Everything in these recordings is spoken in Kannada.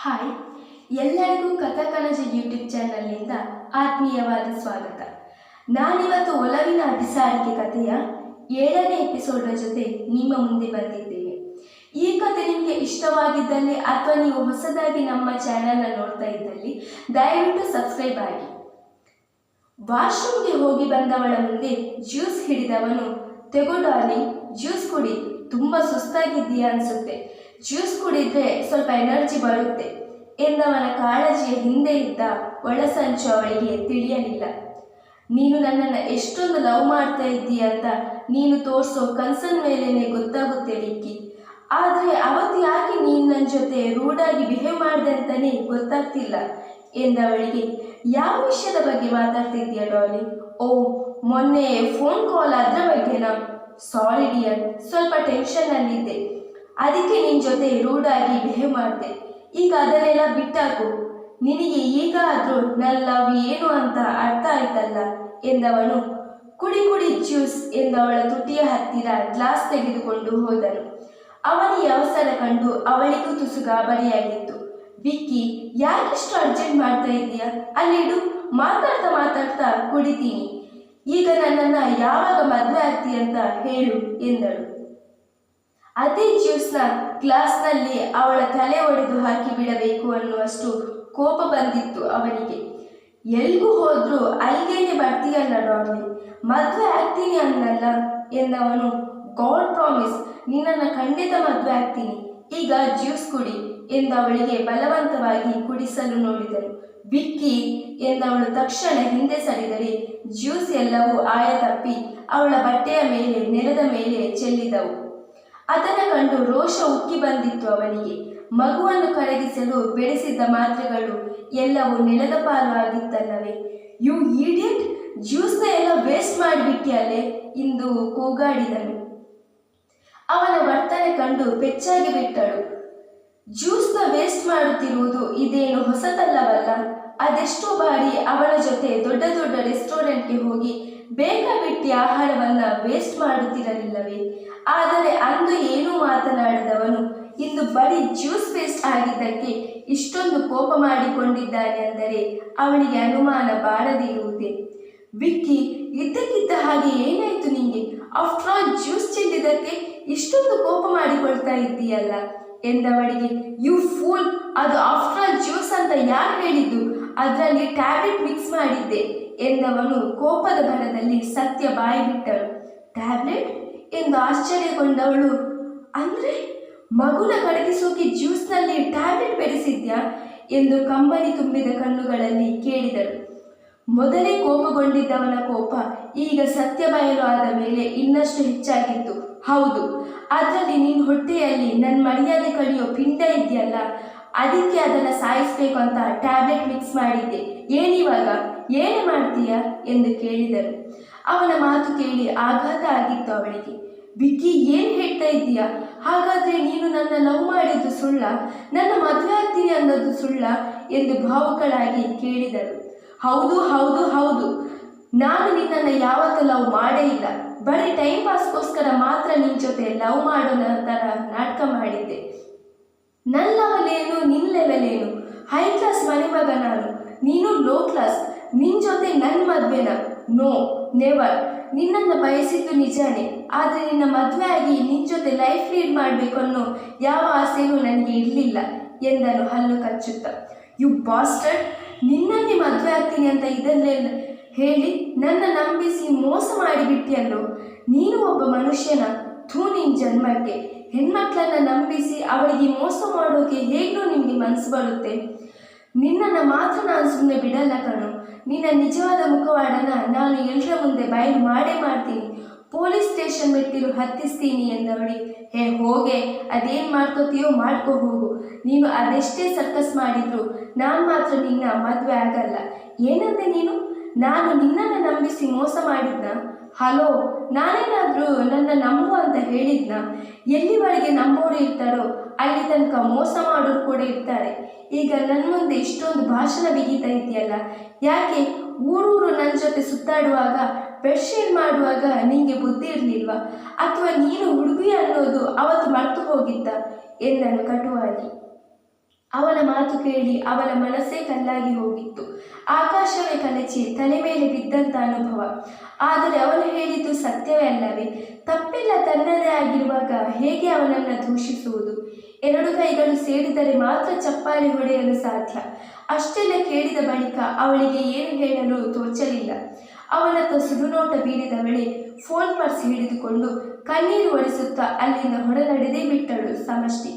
ಹಾಯ್, ಎಲ್ಲರಿಗೂ ಕಥಾಕನಜ ಯೂಟ್ಯೂಬ್ ಚಾನಲ್ನಿಂದ ಆತ್ಮೀಯವಾದ ಸ್ವಾಗತ. ನಾನಿವತ್ತು ಒಲವಿನ ಅಭಿಸಾರಿಕೆ ಕಥೆಯ 7ನೇ ಎಪಿಸೋಡ್ನ ಜೊತೆ ನಿಮ್ಮ ಮುಂದೆ ಬಂದಿದ್ದೇನೆ. ಈ ಕಥೆ ನಿಮಗೆ ಇಷ್ಟವಾಗಿದ್ದಲ್ಲಿ ಅಥವಾ ನೀವು ಹೊಸದಾಗಿ ನಮ್ಮ ಚಾನಲ್ನ ನೋಡ್ತಾ ಇದ್ದಲ್ಲಿ ದಯವಿಟ್ಟು ಸಬ್ಸ್ಕ್ರೈಬ್ ಆಗಿ. ವಾಶ್ರೂಮ್ಗೆ ಹೋಗಿ ಬಂದವಳ ಮುಂದೆ ಜ್ಯೂಸ್ ಹಿಡಿದವನು, ತೆಗೋ ಡಾರ್ಲಿಂಗ್, ಜ್ಯೂಸ್ ಕುಡಿ, ತುಂಬ ಸುಸ್ತಾಗಿದ್ದೀಯಾ ಅನಿಸುತ್ತೆ, ಜ್ಯೂಸ್ ಕುಡಿದ್ರೆ ಸ್ವಲ್ಪ ಎನರ್ಜಿ ಬರುತ್ತೆ ಎಂದವನ ಕಾಳಜಿಯ ಹಿಂದೆ ಇದ್ದ ಒಳಸಂಚು ಅವಳಿಗೆ ತಿಳಿಯಲಿಲ್ಲ. ನೀನು ನನ್ನನ್ನು ಎಷ್ಟೊಂದು ಲವ್ ಮಾಡ್ತಾ ಇದ್ದೀಯ ಅಂತ ನೀನು ತೋರಿಸೋ ಕನ್ಸನ್ ಮೇಲೇನೆ ಗೊತ್ತಾಗುತ್ತೆ ವಿಕ್ಕಿ. ಆದರೆ ಅವತ್ತು ಯಾಕೆ ನೀನು ನನ್ನ ಜೊತೆ ರೂಢಾಗಿ ಬಿಹೇವ್ ಮಾಡಿದೆ ಅಂತಲೇ ಗೊತ್ತಾಗ್ತಿಲ್ಲ ಎಂದವಳಿಗೆ. ಯಾವ ವಿಷಯದ ಬಗ್ಗೆ ಮಾತಾಡ್ತಿದ್ದೀಯ ಡಾರ್ಲಿಂಗ್? ಓ, ಮೊನ್ನೆ ಫೋನ್ ಕಾಲ್ ಅದರ ಬಗ್ಗೆನಾ? ಸಾರಿ ಡಿಯರ್, ಸ್ವಲ್ಪ ಟೆನ್ಷನ್ನಲ್ಲಿದ್ದೆ, ಅದಕ್ಕೆ ನಿನ್ನ ಜೊತೆ ರೂಢಾಗಿ ಬಿಹೇವ್ ಮಾಡಿದೆ. ಈಗ ಅದನ್ನೆಲ್ಲ ಬಿಟ್ಟಾಕು. ನಿನಗೆ ಈಗ ಆದರೂ ನನ್ನ ಲವ್ ಏನು ಅಂತ ಅರ್ಥ ಆಯ್ತಲ್ಲ ಎಂದವನು ಕುಡಿ ಜ್ಯೂಸ್ ಎಂದವಳ ತುಟಿಯ ಹತ್ತಿರ ಗ್ಲಾಸ್ ತೆಗೆದುಕೊಂಡು ಹೋದನು. ಅವನ ಈ ಅವಸರ ಕಂಡು ಅವಳಿಗೂ ತುಸು ಗಾಬರಿಯಾಗಿತ್ತು. ವಿಕ್ಕಿ, ಯಾಕಿಷ್ಟು ಅರ್ಜೆಂಟ್ ಮಾಡ್ತಾ ಇದ್ದೀಯಾ? ಅಲ್ಲಿಡು, ಮಾತಾಡ್ತಾ ಕುಡಿತೀನಿ. ಈಗ ನನ್ನನ್ನು ಯಾವಾಗ ಮದುವೆ ಆಗ್ತೀಯ ಅಂತ ಹೇಳು ಎಂದಳು. ಅದೇ ಜ್ಯೂಸ್ನ ಗ್ಲಾಸ್ನಲ್ಲಿ ಅವಳ ತಲೆ ಒಡೆದು ಹಾಕಿ ಬಿಡಬೇಕು ಅನ್ನುವಷ್ಟು ಕೋಪ ಬಂದಿತ್ತು ಅವನಿಗೆ. ಎಲ್ಗೂ ಹೋದ್ರೂ ಅಲ್ಲಿಗೇನೆ ಬರ್ತೀಯಲ್ಲ ಡಾರ್ಲಿಂಗ್, ಮದುವೆ ಆಗ್ತೀನಿ ಅನ್ನಲ್ಲ ಎಂದವನು. ಗಾಡ್ ಪ್ರಾಮಿಸ್, ನಿನ್ನನ್ನು ಖಂಡಿತ ಮದುವೆ ಆಗ್ತೀನಿ, ಈಗ ಜ್ಯೂಸ್ ಕುಡಿ ಎಂದವಳಿಗೆ ಬಲವಂತವಾಗಿ ಕುಡಿಸಲು ನೋಡಿದನು. ವಿಕ್ಕಿ ಎಂದವಳು ತಕ್ಷಣ ಹಿಂದೆ ಸರಿದರೆ ಜ್ಯೂಸ್ ಎಲ್ಲವೂ ಆಯ ತಪ್ಪಿ ಅವಳ ಬಟ್ಟೆಯ ಮೇಲೆ, ನೆಲದ ಮೇಲೆ ಚೆಲ್ಲಿದವು. ಅದನ್ನು ಕಂಡು ರೋಷ ಉಕ್ಕಿ ಬಂದಿತ್ತು ಅವನಿಗೆ. ಮಗುವನ್ನು ಕರಗಿಸಲು ಬೆಳೆಸಿದ್ದ ಮಾತ್ರೆಗಳು ಎಲ್ಲವೂ ನೆಲದ ಪಾಲು ಆಗಿತ್ತಲ್ಲವೇ. ಯು ಈಡಿಯಟ್, ಜ್ಯೂಸ್ನ ಎಲ್ಲ ವೇಸ್ಟ್ ಮಾಡಿಬಿಟ್ಟಿಯಲ್ಲೇ ಎಂದು ಕೂಗಾಡಿದನು. ಅವನ ವರ್ತನೆ ಕಂಡು ಪೆಚ್ಚಾಗಿ ಬಿಟ್ಟಳು. ಜ್ಯೂಸ್ನ ವೇಸ್ಟ್ ಮಾಡುತ್ತಿರುವುದು ಇದೇನು ಹೊಸತಲ್ಲವಲ್ಲ. ಅದೆಷ್ಟೋ ಬಾರಿ ಅವನ ಜೊತೆ ದೊಡ್ಡ ದೊಡ್ಡ ರೆಸ್ಟೋರೆಂಟ್ಗೆ ಹೋಗಿ ಬೇಕಾಬಿಟ್ಟಿ ಆಹಾರವನ್ನು ವೇಸ್ಟ್ ಮಾಡುತ್ತಿರಲಿಲ್ಲವೇ? ಆದರೆ ಅಂದು ಏನೂ ಮಾತನಾಡಿದವನು ಇಂದು ಬರೀ ಜ್ಯೂಸ್ ವೇಸ್ಟ್ ಆಗಿದ್ದಕ್ಕೆ ಇಷ್ಟೊಂದು ಕೋಪ ಮಾಡಿಕೊಂಡಿದ್ದಾನೆ ಅಂದರೆ ಅವನಿಗೆ ಅನುಮಾನ ಬಾರದಿರುವುದೇ. ವಿಕ್ಕಿ, ಇದ್ದಕ್ಕಿದ್ದ ಹಾಗೆ ಏನಾಯಿತು ನಿಂಗೆ? ಆಫ್ಟರ್ ಆಲ್ ಜ್ಯೂಸ್ ಚೆಲ್ಲಿದ್ದಕ್ಕೆ ಇಷ್ಟೊಂದು ಕೋಪ ಮಾಡಿಕೊಳ್ತಾ ಇದ್ದೀಯಲ್ಲ ಎಂದವಳಿಗೆ. ಯು ಫೂಲ್, ಅದು ಆಫ್ಟರ್ ಆಲ್ ಜ್ಯೂಸ್ ಅಂತ ಯಾರು ಹೇಳಿದ್ದು? ಅದರಲ್ಲಿ ಟ್ಯಾಬ್ಲೆಟ್ ಮಿಕ್ಸ್ ಮಾಡಿದ್ದೆ ಎಂದವನು ಕೋಪದ ಭರದಲ್ಲಿ ಸತ್ಯ ಬಾಯಿ ಬಿಟ್ಟಳು. ಟ್ಯಾಬ್ಲೆಟ್ ಎಂದು ಆಶ್ಚರ್ಯಗೊಂಡವಳು. ಅಂದರೆ ಮಗುನ ಕರಗಿಸೋಕೆ ಜ್ಯೂಸ್ನಲ್ಲಿ ಟ್ಯಾಬ್ಲೆಟ್ ಬೆರೆಸಿದ್ಯಾ ಎಂದು ಕಂಬನಿ ತುಂಬಿದ ಕಣ್ಣುಗಳಲ್ಲಿ ಕೇಳಿದಳು. ಮೊದಲೇ ಕೋಪಗೊಂಡಿದ್ದವನ ಕೋಪ ಈಗ ಸತ್ಯ ಬಯಲು ಆದ ಮೇಲೆ ಇನ್ನಷ್ಟು ಹೆಚ್ಚಾಗಿತ್ತು. ಹೌದು, ಅದರಲ್ಲಿ ನಿನ್ನ ಹೊಟ್ಟೆಯಲ್ಲಿ ನನ್ನ ಮರ್ಯಾದೆ ಕಳೆಯೋ ಪಿಂಡ ಇದೆಯಲ್ಲ, ಅದಕ್ಕೆ ಅದನ್ನು ಸಾಯಿಸಬೇಕು ಅಂತ ಟ್ಯಾಬ್ಲೆಟ್ ಮಿಕ್ಸ್ ಮಾಡಿದ್ದೆ. ಏನಿವಾಗ ಏನೇ ಮಾಡ್ತೀಯಾ ಎಂದು ಕೇಳಿದರು. ಅವನ ಮಾತು ಕೇಳಿ ಆಘಾತ ಆಗಿತ್ತು ಅವಳಿಗೆ. ವಿಕ್ಕಿ, ಏನು ಹೇಳ್ತಾ ಇದ್ದೀಯಾ? ಹಾಗಾದರೆ ನೀನು ನನ್ನ ಲವ್ ಮಾಡಿದ್ದು ಸುಳ್ಳ? ನನ್ನ ಮದುವೆ ಆಗ್ತೀನಿ ಅನ್ನೋದು ಸುಳ್ಳ ಎಂದು ಭಾವುಕಳಾಗಿ ಕೇಳಿದರು. ಹೌದು ಹೌದು ಹೌದು, ನಾನು ನಿನ್ನನ್ನು ಯಾವತ್ತೂ ಲವ್ ಮಾಡೇ ಇಲ್ಲ. ಬರೀ ಟೈಮ್ ಪಾಸ್ಗೋಸ್ಕರ ಮಾತ್ರ ನಿನ್ನ ಜೊತೆ ಲವ್ ಮಾಡೋ ಥರ ನಾಟಕ ಮಾಡಿದ್ದೆ. ನನ್ನ ಲೆವೆಲೇನು, ನಿನ್ನ ಲೆವೆಲೇನು? ಹೈ ಕ್ಲಾಸ್ ಮನೆ ಮಗ ನಾನು, ನೀನು ಲೋ ಕ್ಲಾಸ್. ನಿನ್ನ ಜೊತೆ ನನ್ನ ಮದುವೆನ? No, never. ನಿನ್ನನ್ನು ಬಯಸಿದ್ದು ನಿಜಾನೇ, ಆದರೆ ನಿನ್ನ ಮದುವೆ ಆಗಿ ನಿನ್ನ ಜೊತೆ ಲೈಫ್ ಲೀಡ್ ಮಾಡಬೇಕು ಅನ್ನೋ ಯಾವ ಆಸೆಯೂ ನನಗೆ ಇರಲಿಲ್ಲ ಎಂದನು ಹಲ್ಲು ಕಚ್ಚುತ್ತ. ಯು ಬಾಸ್ಟರ್ಡ್, ನಿನ್ನನ್ನೇ ಮದುವೆ ಆಗ್ತೀನಿ ಅಂತ ಇದನ್ನೆಲ್ಲ ಹೇಳಿ ನನ್ನ ನಂಬಿಸಿ ಮೋಸ ಮಾಡಿಬಿಟ್ಟಿಯಲ್ಲೋ. ನೀನು ಒಬ್ಬ ಮನುಷ್ಯನ? ಥೂ ನಿನ್ನ ಜನ್ಮಕ್ಕೆ. ಹೆಣ್ಮಕ್ಳನ್ನು ನಂಬಿಸಿ ಅವಳಿಗೆ ಮೋಸ ಮಾಡೋಕೆ ಹೇಗೋ ನಿಮಗೆ ಮನಸ್ಸು ಬರುತ್ತೆ? ನಿನ್ನನ್ನು ಮಾತ್ರ ನಾನು ಸುಮ್ಮನೆ ಬಿಡಲ್ಲ ಕಣು. ನಿನ್ನ ನಿಜವಾದ ಮುಖವಾಡನ ನಾನು ಎಲ್ಲರ ಮುಂದೆ ಬಯಲು ಮಾಡೇ ಮಾಡ್ತೀನಿ. ಪೊಲೀಸ್ ಸ್ಟೇಷನ್ ಮೆಟ್ಟಿಲು ಹತ್ತಿಸ್ತೀನಿ ಎಂದವಳಿ. ಹೇ ಹೋಗೆ, ಅದೇನು ಮಾಡ್ಕೋತೀಯೋ ಮಾಡ್ಕೋ ಹೋಗು. ನೀನು ಅದೆಷ್ಟೇ ಸರ್ಕಸ್ ಮಾಡಿದ್ರು ನಾನು ಮಾತ್ರ ನಿನ್ನ ಮದುವೆ ಆಗಲ್ಲ. ಏನಂದೆ ನೀನು? ನಾನು ನಿನ್ನನ್ನು ನಂಬಿಸಿ ಮೋಸ ಮಾಡಿದ್ನ? ಹಲೋ, ನಾನೇನಾದರೂ ನನ್ನ ನಂಬು ಅಂತ ಹೇಳಿದ್ನ? ಎಲ್ಲಿವರೆಗೆ ನಂಬೋರು ಇರ್ತಾರೋ ಅಲ್ಲಿ ತನಕ ಮೋಸ ಮಾಡೋರು ಕೂಡ ಇರ್ತಾರೆ. ಈಗ ನನ್ನ ಮುಂದೆ ಇಷ್ಟೊಂದು ಭಾಷಣ ಬಿಗಿತಾ ಇದೆಯಲ್ಲ, ಯಾಕೆ? ಊರೂರು ನನ್ನ ಜೊತೆ ಸುತ್ತಾಡುವಾಗ, ಬೆಡ್ಶೇಡ್ ಮಾಡುವಾಗ ನಿನಗೆ ಬುದ್ಧಿ ಇರಲಿಲ್ವಾ? ಅಥವಾ ನೀನು ಹುಡುಗಿ ಅನ್ನೋದು ಅವತ್ತು ಮರೆತು ಹೋಗಿದ್ದ ಎಂದನು ಕಟುವಾಗಿ. ಅವನ ಮಾತು ಕೇಳಿ ಅವಳ ಮನಸ್ಸೇ ಕಲ್ಲಾಗಿ ಹೋಗಿತ್ತು. ಆಕಾಶವೇ ಕಲಚಿ ತಲೆ ಮೇಲೆ ಬಿದ್ದಂತ ಅನುಭವ. ಆದರೆ ಅವನು ಹೇಳಿದ್ದು ಸತ್ಯವೇ ಅಲ್ಲವೇ? ತಪ್ಪಿಲ್ಲ ತನ್ನದೇ ಆಗಿರುವಾಗ ಹೇಗೆ ಅವನನ್ನು ದೂಷಿಸುವುದು? ಎರಡು ಕೈಗಳು ಸೇರಿದರೆ ಮಾತ್ರ ಚಪ್ಪಾಳೆ ಹೊಡೆಯಲು ಸಾಧ್ಯ. ಅಷ್ಟೆಲ್ಲ ಕೇಳಿದ ಬಳಿಕ ಅವಳಿಗೆ ಏನು ಹೇಳಲು ತೋಚಲಿಲ್ಲ. ಅವನತ್ತ ಸುಡುನೋಟ ಬೀರಿದವಳೆ ಫೋನ್ ಪರ್ಸ್ ಹಿಡಿದುಕೊಂಡು ಕಣ್ಣೀರು ಒರೆಸುತ್ತಾ ಅಲ್ಲಿಂದ ಹೊರನಡೆದೇ ಬಿಟ್ಟಳು ಸಮಷ್ಟಿ.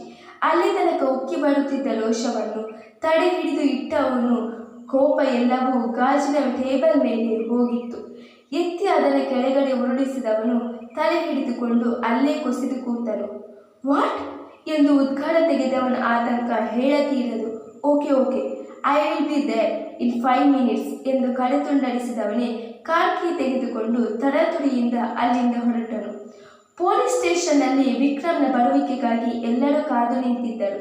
ಅಲ್ಲಿ ತನಕ ಉಕ್ಕಿ ಬರುತ್ತಿದ್ದ ರೋಷವನ್ನು ತಡೆ ಹಿಡಿದು ಇಟ್ಟವನು ಕೋಪ ಎಲ್ಲವೂ ಗಾಜಿನ ಟೇಬಲ್ ಮೇಲೆ ಹೋಗಿತ್ತು. ಎತ್ತಿ ಅದರ ಕೆಳಗಡೆ ಉರುಳಿಸಿದವನು ತಲೆ ಹಿಡಿದುಕೊಂಡು ಅಲ್ಲೇ ಕುಸಿದು ಕೂತನು. ವಾಟ್ ಎಂದು ಉದ್ಗಾರ ತೆಗೆದವನ ಆತಂಕ ಹೇಳತೀರದು. Okay I will be there in 5 minutes ಎಂದು ಕಳೆತುಂಡರಿಸಿದವನೇ ಕಾರ್ ಕೀ ತೆಗೆದುಕೊಂಡು ತಡತುಡಿಯಿಂದ ಅಲ್ಲಿಂದ ಹೊರಟನು. ಪೊಲೀಸ್ ಸ್ಟೇಷನ್ನಲ್ಲಿ ವಿಕ್ರಮ್ನ ಬರುವಿಕೆಗಾಗಿ ಎಲ್ಲರೂ ಕಾದು ನಿಂತಿದ್ದರು.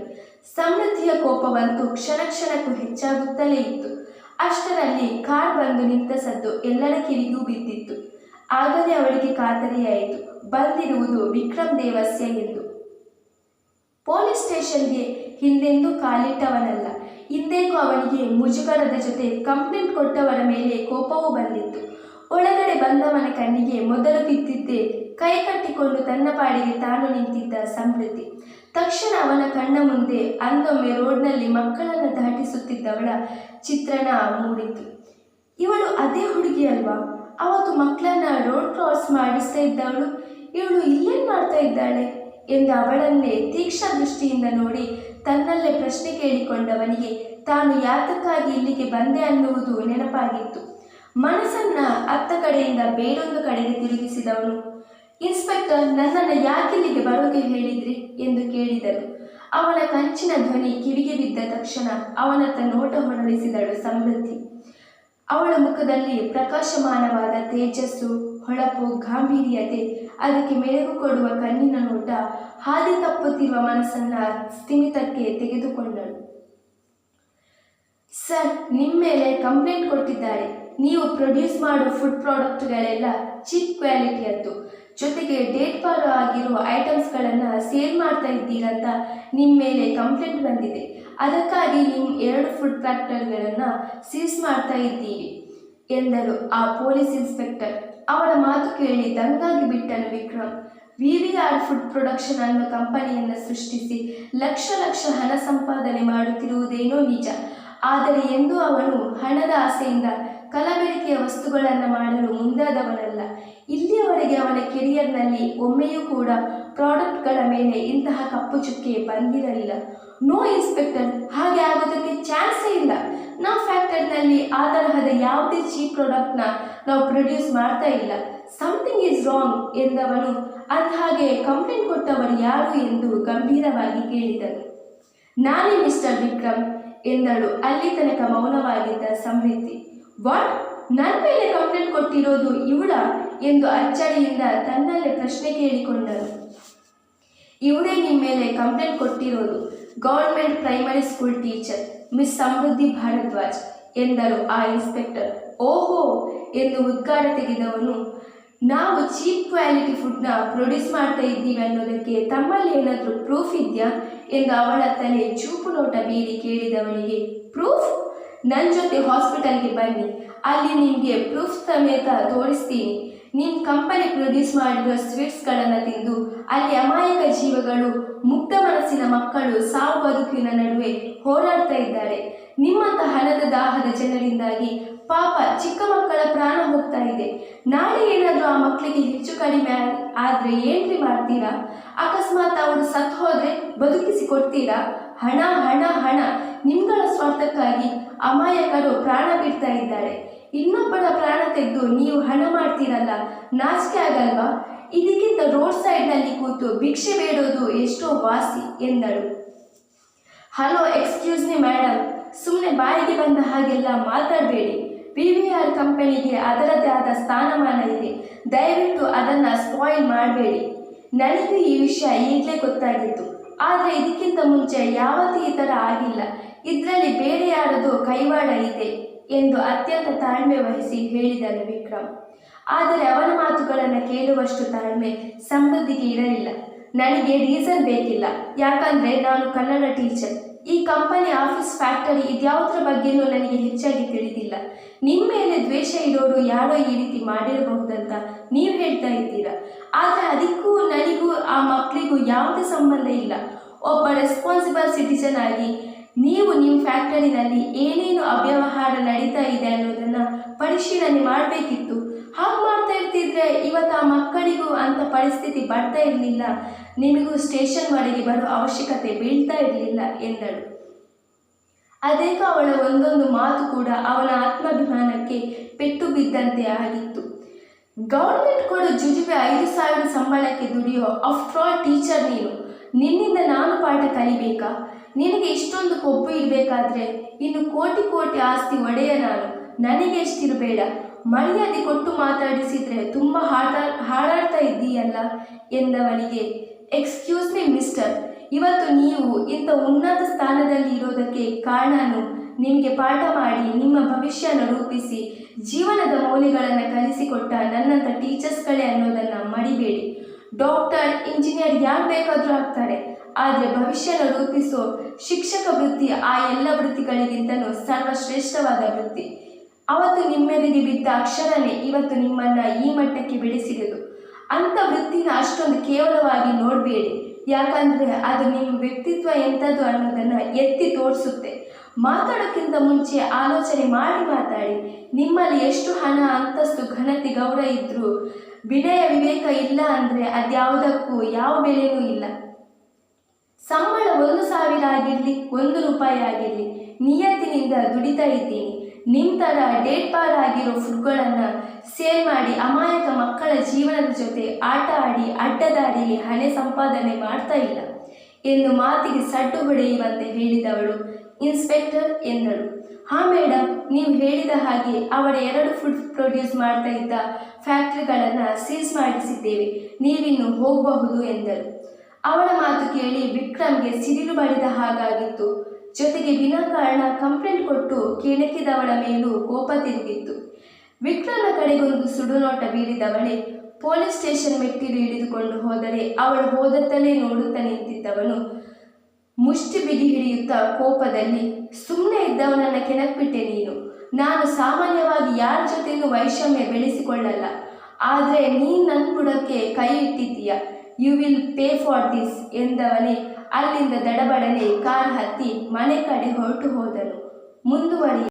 ಸಮೃದ್ಧಿಯ ಕೋಪವಂತೂ ಕ್ಷಣಕ್ಕೂ ಹೆಚ್ಚಾಗುತ್ತಲೇ ಇತ್ತು. ಅಷ್ಟರಲ್ಲಿ ಕಾರ್ ಬಂದು ನಿಂತ ಸದ್ದು ಎಲ್ಲರ ಕಿವಿಗೂ ಬಿದ್ದಿತ್ತು. ಆಗಲೇ ಅವಳಿಗೆ ಖಾತರಿಯಾಯಿತು, ಬಂದಿರುವುದು ವಿಕ್ರಮ್ ದೇವಸ್ಯ ಎಂದು. ಪೊಲೀಸ್ ಸ್ಟೇಷನ್ಗೆ ಹಿಂದೆಂದೂ ಕಾಲಿಟ್ಟವನಲ್ಲ. ಹಿಂದೇಕೋ ಅವನಿಗೆ ಮುಜುಗರದ ಜೊತೆ ಕಂಪ್ಲೇಂಟ್ ಕೊಟ್ಟವರ ಮೇಲೆ ಕೋಪವೂ ಬಂದಿತ್ತು. ಒಳಗಡೆ ಬಂದವನ ಕಣ್ಣಿಗೆ ಮೊದಲು ಬಿದ್ದಿದ್ದೇ ಕೈ ಕಟ್ಟಿಕೊಂಡು ತನ್ನ ಪಾಡಿಗೆ ತಾನು ನಿಂತಿದ್ದ ಸಮೃದ್ಧಿ. ತಕ್ಷಣ ಅವನ ಕಣ್ಣ ಮುಂದೆ ಅಂದೊಮ್ಮೆ ರೋಡ್ನಲ್ಲಿ ಮಕ್ಕಳನ್ನು ದಾಟಿಸುತ್ತಿದ್ದವಳ ಚಿತ್ರಣ ಮೂಡಿತು. ಇವಳು ಅದೇ ಹುಡುಗಿ ಅಲ್ವಾ? ಅವತ್ತು ಮಕ್ಕಳನ್ನ ರೋಡ್ ಕ್ರಾಸ್ ಮಾಡಿಸ್ತಾ ಇದ್ದವಳು. ಇವಳು ಇಲ್ಲೇನು ಮಾಡ್ತಾ ಇದ್ದಾಳೆ ಎಂದು ಅವಳನ್ನೇ ತೀಕ್ಷ್ಣ ದೃಷ್ಟಿಯಿಂದ ನೋಡಿ ತನ್ನಲ್ಲೇ ಪ್ರಶ್ನೆ ಕೇಳಿಕೊಂಡವನಿಗೆ ತಾನು ಯಾತಕ್ಕಾಗಿ ಇಲ್ಲಿಗೆ ಬಂದೆ ಅನ್ನುವುದು ನೆನಪಾಗಿತ್ತು. ಮನಸ್ಸನ್ನ ಅತ್ತ ಕಡೆಯಿಂದ ಬೇರೊಂದು ಕಡೆಗೆ ತಿರುಗಿಸಿದವನು, ಇನ್ಸ್ಪೆಕ್ಟರ್, ನನ್ನನ್ನು ಯಾಕಿಲ್ಲಿಗೆ ಬರೋಕೆ ಹೇಳಿದ್ರಿ ಎಂದು ಕೇಳಿದನು. ಅವನ ಕಂಚಿನ ಧ್ವನಿ ಕಿವಿಗೆ ಬಿದ್ದ ತಕ್ಷಣ ಅವನತ್ತ ನೋಟ ಹೊರಳಿಸಿದಳು ಸಮೃದ್ಧಿ. ಅವಳ ಮುಖದಲ್ಲಿ ಪ್ರಕಾಶಮಾನವಾದ ತೇಜಸ್ಸು, ಹೊಳಪು, ಗಾಂಭೀರ್ಯತೆ, ಅದಕ್ಕೆ ಮೆರುಗು ಕೊಡುವ ಕಣ್ಣಿನ ನೋಟ ಹಾದಿ ತಪ್ಪುತ್ತಿರುವ ಮನಸ್ಸನ್ನ ಸ್ಥಿಮಿತಕ್ಕೆ ತೆಗೆದುಕೊಂಡಳು. ಸರ್, ನಿಮ್ಮ ಮೇಲೆ ಕಂಪ್ಲೇಂಟ್ ಕೊಟ್ಟಿದ್ದಾರೆ. ನೀವು ಪ್ರೊಡ್ಯೂಸ್ ಮಾಡೋ ಫುಡ್ ಪ್ರಾಡಕ್ಟ್ಗಳೆಲ್ಲ ಚೀಪ್ ಕ್ವಾಲಿಟಿಯದ್ದು, ಜೊತೆಗೆ ಡೇಟ್ ಫಾಲೋ ಆಗಿರೋ ಐಟಮ್ಸ್ಗಳನ್ನು ಸೇಲ್ ಮಾಡ್ತಾ ಇದ್ದೀರಂತ ನಿಮ್ಮ ಮೇಲೆ ಕಂಪ್ಲೇಂಟ್ ಬಂದಿದೆ. ಅದಕ್ಕಾಗಿ ನಿಮ್ಮ 2 ಫುಡ್ ಫ್ಯಾಕ್ಟರಿಗಳನ್ನು ಸೀಸ್ ಮಾಡ್ತಾ ಇದ್ದೀವಿ ಎಂದರು ಆ ಪೊಲೀಸ್ ಇನ್ಸ್ಪೆಕ್ಟರ್. ಅವರ ಮಾತು ಕೇಳಿ ದಂಗಾಗಿ ಬಿಟ್ಟನು ವಿಕ್ರಮ್. VVR ಫುಡ್ ಪ್ರೊಡಕ್ಷನ್ ಅನ್ನೋ ಕಂಪನಿಯನ್ನು ಸೃಷ್ಟಿಸಿ ಲಕ್ಷ ಹಣ ಸಂಪಾದನೆ ಮಾಡುತ್ತಿರುವುದೇನೋ ನಿಜ. ಆದರೆ ಎಂದೂ ಅವನು ಹಣದ ಆಸೆಯಿಂದ ಕಲಬೆರಕೆಯ ವಸ್ತುಗಳನ್ನು ಮಾಡಲು ಮುಂದಾದವನಲ್ಲ. ಇಲ್ಲಿಯವರೆಗೆ ಅವನ ಕೆರಿಯರ್ನಲ್ಲಿ ಒಮ್ಮೆಯೂ ಕೂಡ ಪ್ರಾಡಕ್ಟ್ಗಳ ಮೇಲೆ ಇಂತಹ ಕಪ್ಪು ಚುಕ್ಕೆ ಬಂದಿರಲಿಲ್ಲ. ನೋ ಇನ್ಸ್ಪೆಕ್ಟರ್, ಹಾಗೆ ಆಗೋದಕ್ಕೆ ಚಾನ್ಸೇ ಇಲ್ಲ. ನಮ್ಮ ಫ್ಯಾಕ್ಟರಿನಲ್ಲಿ ಆ ತರಹದ ಯಾವುದೇ ಚೀಪ್ ಪ್ರಾಡಕ್ಟ್ನ ನಾವು ಪ್ರೊಡ್ಯೂಸ್ ಮಾಡ್ತಾ ಇಲ್ಲ. ಸಮಥಿಂಗ್ ಈಸ್ ರಾಂಗ್ ಎಂದವನು ಅಂದಹಾಗೆ ಕಂಪ್ಲೇಂಟ್ ಕೊಟ್ಟವರು ಯಾರು ಎಂದು ಗಂಭೀರವಾಗಿ ಕೇಳಿದನು. ನಾನೇ ಮಿಸ್ಟರ್ ವಿಕ್ರಮ್ ಎಂದಳು ಅಲ್ಲಿ ತನಕ ಮೌನವಾಗಿದ್ದ ಸಮೃದ್ಧಿ. ವಾಟ್, ನನ್ನ ಮೇಲೆ ಕಂಪ್ಲೇಂಟ್ ಕೊಟ್ಟಿರೋದು ಇವಳ ಎಂದು ಅಚ್ಚರಿಯಿಂದ ತನ್ನಲ್ಲೇ ಪ್ರಶ್ನೆ ಕೇಳಿಕೊಂಡನು. ಇವರೇ ನಿಮ್ಮ ಮೇಲೆ ಕಂಪ್ಲೇಂಟ್ ಕೊಟ್ಟಿರೋದು, government primary school teacher miss Samriddhi Bharadwaj ಎಂದರು ಆ ಇನ್ಸ್ಪೆಕ್ಟರ್. ಓಹೋ ಎಂದು ಉದ್ಗಾರ ತೆಗೆದವನು, ನಾವು ಚೀಪ್ ಕ್ವಾಲಿಟಿ ಫುಡ್ನ ಪ್ರೊಡ್ಯೂಸ್ ಮಾಡ್ತಾ ಇದ್ದೀವಿ ಅನ್ನೋದಕ್ಕೆ ತಮ್ಮಲ್ಲಿ ಏನಾದರೂ ಪ್ರೂಫ್ ಇದೆಯಾ ಎಂದು ಅವಳ ತಲೆ ಚೂಪು ನೋಟ ಬೀರಿ ಕೇಳಿದವನಿಗೆ, ಪ್ರೂಫ್? ನನ್ನ ಜೊತೆ ಹಾಸ್ಪಿಟಲ್ಗೆ ಬನ್ನಿ, ಅಲ್ಲಿ ನಿಮಗೆ ಪ್ರೂಫ್ ಸಮೇತ ತೋರಿಸ್ತೀನಿ. ನಿಮ್ಮ ಕಂಪನಿ ಪ್ರೊಡ್ಯೂಸ್ ಮಾಡಿರೋ ಸ್ವೀಟ್ಸ್ಗಳನ್ನು ತಿಂದು ಅಲ್ಲಿ ಅಮಾಯಕ ಜೀವಗಳು, ಮುಗ್ಧ ಮನಸ್ಸಿನ ಮಕ್ಕಳು ಸಾವು ಬದುಕಿನ ನಡುವೆ ಹೋರಾಡ್ತಾ ಇದ್ದಾರೆ. ನಿಮ್ಮಂಥ ಹಣದ ದಾಹದ ಜನರಿಂದಾಗಿ ಪಾಪ ಚಿಕ್ಕ ಮಕ್ಕಳ ಪ್ರಾಣ ಹೋಗ್ತಾ ಇದೆ. ನಾಳೆ ಏನಾದರೂ ಆ ಮಕ್ಕಳಿಗೆ ಹೆಚ್ಚು ಕಡಿಮೆ ಆದರೆ ಏನ್ರಿ ಮಾಡ್ತೀರಾ? ಅಕಸ್ಮಾತ್ ಅವರು ಸತ್ತು ಹೋದರೆ ಬದುಕಿಸಿ ಕೊಡ್ತೀರಾ? ಹಣ ಹಣ ಹಣ. ನಿಮ್ಗಳ ಸ್ವಾರ್ಥಕ್ಕಾಗಿ ಅಮಾಯಕರು ಪ್ರಾಣ ಬಿಡ್ತಾ ಇದ್ದಾರೆ. ಇನ್ನೊಬ್ಬರ ಪ್ರಾಣ ತೆಗೆದು ನೀವು ಹಣ ಮಾಡ್ತೀರಲ್ಲ, ನಾಚಿಕೆ ಆಗಲ್ವಾ? ಇದಕ್ಕಿಂತ ರೋಡ್ ಸೈಡ್ನಲ್ಲಿ ಕೂತು ಭಿಕ್ಷೆ ಬೇಡೋದು ಎಷ್ಟೋ ವಾಸಿ ಎಂದಳು. ಹಲೋ, ಎಕ್ಸ್ಕ್ಯೂಸ್ ಮಿ ಮೇಡಮ್, ಸುಮ್ಮನೆ ಬಾಯಿಗೆ ಬಂದ ಹಾಗೆಲ್ಲ ಮಾತಾಡಬೇಡಿ. VVR ಕಂಪನಿಗೆ ಅದರದ್ದೇ ಆದ ಸ್ಥಾನಮಾನ ಇದೆ. ದಯವಿಟ್ಟು ಅದನ್ನು ಸ್ಪಾಯಿಲ್ ಮಾಡಬೇಡಿ. ನನಗೂ ಈ ವಿಷಯ ಈಗಲೇ ಗೊತ್ತಾಗಿತ್ತು, ಆದರೆ ಇದಕ್ಕಿಂತ ಮುಂಚೆ ಯಾವತ್ತೂ ಈ ಥರ ಆಗಿಲ್ಲ. ಇದರಲ್ಲಿ ಬೇರೆ ಯಾರದೋ ಕೈವಾಡ ಇದೆ ಎಂದು ಅತ್ಯಂತ ತಾಳ್ಮೆ ವಹಿಸಿ ಹೇಳಿದನು ವಿಕ್ರಮ್. ಆದರೆ ಅವನ ಮಾತುಗಳನ್ನು ಕೇಳುವಷ್ಟು ತಾಳ್ಮೆ ಸಮೃದ್ಧಿಗೆ ಇರಲಿಲ್ಲ. ನನಗೆ ರೀಸನ್ ಬೇಕಿಲ್ಲ, ಯಾಕಂದರೆ ನಾನು ಕನ್ನಡ ಟೀಚರ್. ಈ ಕಂಪನಿ, ಆಫೀಸ್, ಫ್ಯಾಕ್ಟರಿ ಇದ್ಯಾವುದರ ಬಗ್ಗೆನೂ ನನಗೆ ಹೆಚ್ಚಾಗಿ ತಿಳಿದಿಲ್ಲ. ನಿಮ್ಮ ಮೇಲೆ ದ್ವೇಷ ಇರೋರು ಯಾರೋ ಈ ರೀತಿ ಮಾಡಿರಬಹುದಂತ ನೀವು ಹೇಳ್ತಾ ಇದ್ದೀರಾ. ಆದರೆ ಅದಕ್ಕೂ ನನಗೂ ಆ ಮಕ್ಕಳಿಗೂ ಯಾವುದೇ ಸಂಬಂಧ ಇಲ್ಲ. ಒಬ್ಬ ರೆಸ್ಪಾನ್ಸಿಬಲ್ ಸಿಟಿಸನ್ ಆಗಿ ನೀವು ನಿಮ್ಮ ಫ್ಯಾಕ್ಟರಿನಲ್ಲಿ ಏನೇನು ಅವ್ಯವಹಾರ ನಡೀತಾ ಇದೆ ಅನ್ನೋದನ್ನು ಪರಿಶೀಲನೆ ಮಾಡಬೇಕಿತ್ತು. ಹಾಗೆ ಮಾಡ್ತಾ ಇರ್ತಿದ್ರೆ ಇವತ್ತು ಆ ಮಕ್ಕಳಿಗೂ ಅಂಥ ಪರಿಸ್ಥಿತಿ ಬರ್ತಾ ಇರಲಿಲ್ಲ, ನಿಮಗೂ ಸ್ಟೇಷನ್ವರೆಗೆ ಬರೋ ಅವಶ್ಯಕತೆ ಬೀಳ್ತಾ ಇರಲಿಲ್ಲ ಎಂದಳು. ಅದೇಕ ಅವಳ ಒಂದೊಂದು ಮಾತು ಕೂಡ ಅವನ ಆತ್ಮಾಭಿಮಾನಕ್ಕೆ ಪೆಟ್ಟು ಬಿದ್ದಂತೆ ಆಗಿತ್ತು. ಗೌರ್ಮೆಂಟ್ ಕೊಡೋ ಜುಜುಬೆ 5,000 ಸಂಬಳಕ್ಕೆ ದುಡಿಯೋ ಆಫ್ಟರ್ ಆಲ್ ಟೀಚರ್ ನೀನು. ನಿನ್ನಿಂದ ನಾನು ಪಾಠ ಕಲಿಬೇಕಾ? ನಿನಗೆ ಇಷ್ಟೊಂದು ಕೊಬ್ಬು ಇರಬೇಕಾದ್ರೆ ಇನ್ನು ಕೋಟಿ ಕೋಟಿ ಆಸ್ತಿ ಒಡೆಯ ನಾನು. ನನಗೆ ಎಷ್ಟಿರಬೇಡ. ಮರ್ಯಾದೆ ಕೊಟ್ಟು ಮಾತಾಡಿಸಿದ್ರೆ ತುಂಬ ಹಾಡಾಡ್ತಾ ಇದ್ದೀಯಲ್ಲ ಎಂದವನಿಗೆ, ಎಕ್ಸ್ಕ್ಯೂಸ್ ಮಿ ಮಿಸ್ಟರ್, ಇವತ್ತು ನೀವು ಇಂಥ ಉನ್ನತ ಸ್ಥಾನದಲ್ಲಿ ಇರೋದಕ್ಕೆ ಕಾರಣನು ನಿಮಗೆ ಪಾಠ ಮಾಡಿ ನಿಮ್ಮ ಭವಿಷ್ಯನ ರೂಪಿಸಿ ಜೀವನದ ಮೌಲ್ಯಗಳನ್ನು ಕಲಿಸಿಕೊಟ್ಟ ನನ್ನಂಥ ಟೀಚರ್ಸ್ಗಳೇ ಅನ್ನೋದನ್ನು ಮಡಿಬೇಡಿ. ಡಾಕ್ಟರ್, ಇಂಜಿನಿಯರ್ ಯಾರು ಬೇಕಾದರೂ ಆಗ್ತಾರೆ, ಆದರೆ ಭವಿಷ್ಯನ ರೂಪಿಸೋ ಶಿಕ್ಷಕ ವೃತ್ತಿ ಆ ಎಲ್ಲ ವೃತ್ತಿಗಳಿಗಿಂತಲೂ ಸರ್ವಶ್ರೇಷ್ಠವಾದ ವೃತ್ತಿ. ಅವತ್ತು ನಿಮ್ಮೆದುರಿಗೆ ಬಿದ್ದ ಅಕ್ಷರನೇ ಇವತ್ತು ನಿಮ್ಮನ್ನು ಈ ಮಟ್ಟಕ್ಕೆ ಬೆಳೆಸಿರೋದು. ಅಂಥ ವೃತ್ತಿನ ಅಷ್ಟೊಂದು ಕೇವಲವಾಗಿ ನೋಡಬೇಡಿ, ಯಾಕಂದರೆ ಅದು ನಿಮ್ಮ ವ್ಯಕ್ತಿತ್ವ ಎಂಥದ್ದು ಅನ್ನೋದನ್ನು ಎತ್ತಿ ತೋರಿಸುತ್ತೆ. ಮಾತಾಡೋಕ್ಕಿಂತ ಮುಂಚೆ ಆಲೋಚನೆ ಮಾಡಿ ಮಾತಾಡಿ. ನಿಮ್ಮಲ್ಲಿ ಎಷ್ಟು ಹಣ, ಅಂತಸ್ತು, ಘನತೆ, ಗೌರವ ಇದ್ದರೂ ವಿನಯ ವಿವೇಕ ಇಲ್ಲ ಅಂದರೆ ಅದ್ಯಾವುದಕ್ಕೂ ಯಾವ ಬೆಲೆಯೂ ಇಲ್ಲ. ಸಂಬಳ 1,000 ಆಗಿರಲಿ, 1 ರೂಪಾಯಿ ಆಗಿರಲಿ, ನಿಯತ್ತಿನಿಂದ ದುಡಿತಾ ಇದ್ದೀನಿ. ನಿಮ್ಮ ಥರ ಡೇಟ್ ಬಾರ್ ಆಗಿರೋ ಫುಡ್ಗಳನ್ನು ಸೇಲ್ ಮಾಡಿ ಅಮಾಯಕ ಮಕ್ಕಳ ಜೀವನದ ಜೊತೆ ಆಟ ಆಡಿ ಅಡ್ಡದಾರಿಯಲ್ಲಿ ಹಣ ಸಂಪಾದನೆ ಮಾಡ್ತಾ ಇಲ್ಲ ಎಂದು ಮಾತಿಗೆ ಸಡ್ಡು ಹೊಡೆಯುವಂತೆ ಹೇಳಿದವಳು, ಇನ್ಸ್ಪೆಕ್ಟರ್ ಎಂದಳು. ಹಾಂ ಮೇಡಮ್, ನೀವು ಹೇಳಿದ ಹಾಗೆ ಅವರ 2 ಫುಡ್ ಪ್ರೊಡ್ಯೂಸ್ ಮಾಡ್ತಾ ಇದ್ದ ಫ್ಯಾಕ್ಟ್ರಿಗಳನ್ನು ಸೀಸ್ ಮಾಡಿಸಿದ್ದೇವೆ, ನೀವಿನ್ನು ಹೋಗಬಹುದು ಎಂದರು. ಅವಳ ಮಾತು ಕೇಳಿ ವಿಕ್ರಮ್ಗೆ ಸಿಡಿಲು ಬಡಿದ ಹಾಗಾಗಿತ್ತು. ಜೊತೆಗೆ ವಿನಾಕಾರಣ ಕಂಪ್ಲೇಂಟ್ ಕೊಟ್ಟು ಕೆಣಕಿದವಳ ಮೇಲೂ ಕೋಪ ತಿರುಗಿತ್ತು. ವಿಕ್ರಮ್ನ ಕಡೆಗೊಂದು ಸುಡುನೋಟ ಬೀರಿದವಳೆ ಪೊಲೀಸ್ ಸ್ಟೇಷನ್ ಮೆಟ್ಟಿಲು ಹಿಡಿದುಕೊಂಡು ಹೋದರೆ ಅವಳು ಹೋದತ್ತಲೇ ನೋಡುತ್ತಾ ನಿಂತಿದ್ದವನು ಮುಷ್ಟಿ ಬಿಗಿ ಹಿಡಿಯುತ್ತಾ ಕೋಪದಲ್ಲಿ, ಸುಮ್ಮನೆ ಇದ್ದವನನ್ನು ಕೆಣಕ್ಬಿಟ್ಟೆ ನೀನು. ನಾನು ಸಾಮಾನ್ಯವಾಗಿ ಯಾರ ಜೊತೆಯೂ ವೈಷಮ್ಯ ಬೆಳೆಸಿಕೊಳ್ಳಲ್ಲ, ಆದರೆ ನೀನು ನನ್ನ ಬುಡಕ್ಕೆ ಕೈ ಇಟ್ಟಿದ್ದೀಯ. You will pay for this ಎಂದವನೇ ಅಲ್ಲಿಂದ ದಡಬಡನೆ ಕಾರ್ ಹತ್ತಿ ಮನೆ ಕಡೆ ಹೊರಟು ಹೋದನು. ಮುಂದುವರಿ.